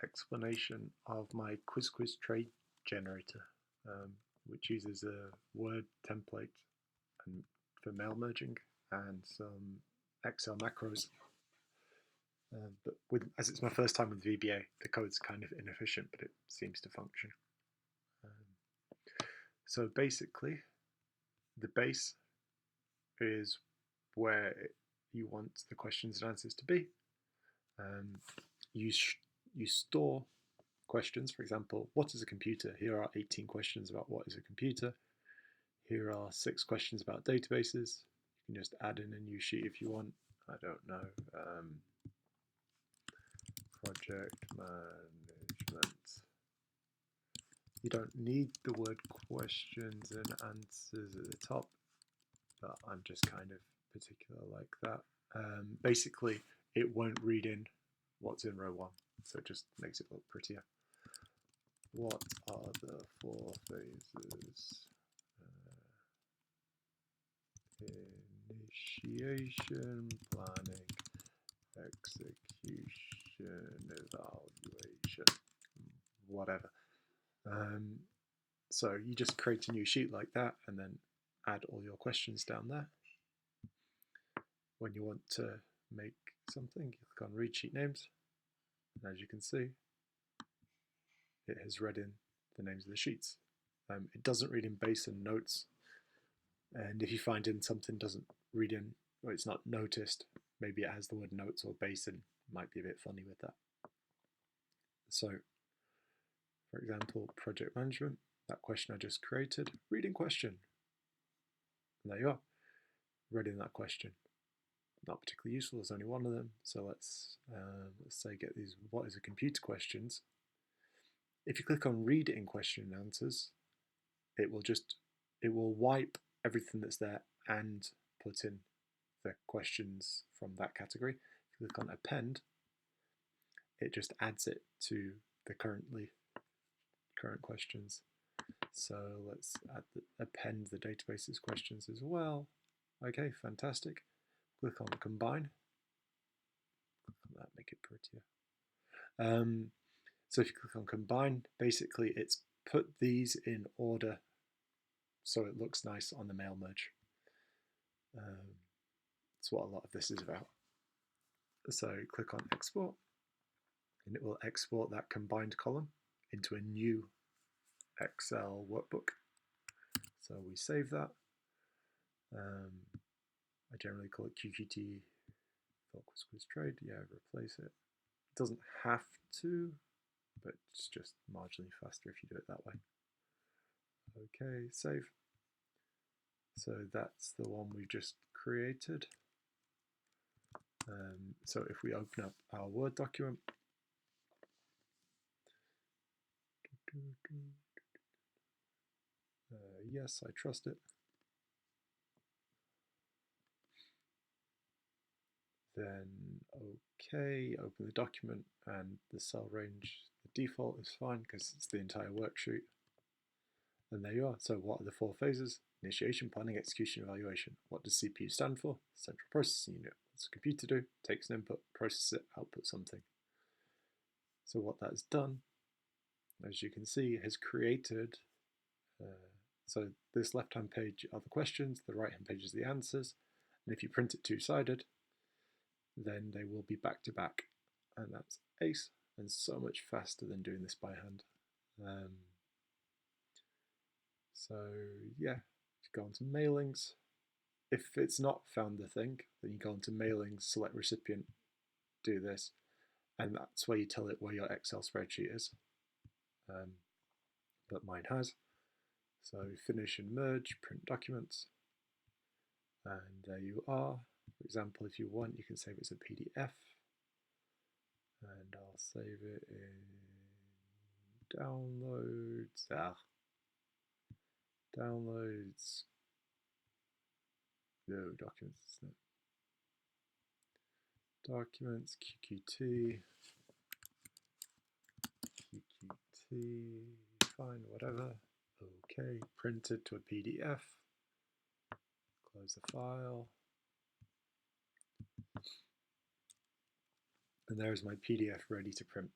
explanation of my quiz trade generator, which uses a Word template and for mail merging and some Excel macros. But as it's my first time with VBA, the code's kind of inefficient, but it seems to function. So basically, the base is where you want the questions and answers to be. You store questions. For example, what is a computer? Here are 18 questions about what is a computer. Here are 6 questions about databases. You can just add in a new sheet if you want. I don't know. Project management. You don't need the word questions and answers at the top, but I'm just kind of particular like that. Basically, it won't read in what's in row 1, so it just makes it look prettier. What are the 4 phases? Initiation, planning, execution, evaluation, whatever. So you just create a new sheet like that and then add all your questions down there. When you want to make something, you click on read sheet names, and as you can see, it has read in the names of the sheets. It doesn't read in base and notes, and if you find in something doesn't read in, or it's not noticed, maybe it has the word notes or base and might be a bit funny with that. So, for example, project management, that question I just created, reading question. And there you are, read in that question. Not particularly useful, there's only one of them. So let's say get these what is a computer questions. If you click on read in question and answers, it will wipe everything that's there and put in the questions from that category. If you click on append, it just adds it to the current questions. So let's append the databases questions as well. Okay, fantastic. Click on combine. Click on that, make it prettier. So if you click on combine, basically it's put these in order so it looks nice on the mail merge. That's what a lot of this is about. So click on export, and it will export that combined column into a new Excel workbook. So we save that. I generally call it QQT quiz trade. Yeah, replace it. It doesn't have to, but it's just marginally faster if you do it that way. Okay, save. So that's the one we just created. So if we open up our Word document, yes, I trust it. Then okay, open the document, and the cell range, the default is fine because it's the entire worksheet. And there you are. So what are the 4 phases? Initiation, planning, execution, evaluation. What does CPU stand for? Central Processing Unit. What's a computer do? Takes an input, processes it, outputs something. So what that's done, as you can see, has created, so this left-hand page are the questions, the right-hand page is the answers, and if you print it two-sided, then they will be back-to-back, and that's ace, and so much faster than doing this by hand. So yeah, if you go onto mailings, if it's not found the thing, then you go onto mailings, select recipient, do this, and that's where you tell it where your Excel spreadsheet is. But mine has. So finish and merge, print documents, and there you are. For example, if you want, you can save it as a PDF, and I'll save it in downloads. Downloads. No, documents. No. Documents, QQT, fine, whatever. Okay, printed to a PDF. Close the file. And there's my PDF ready to print.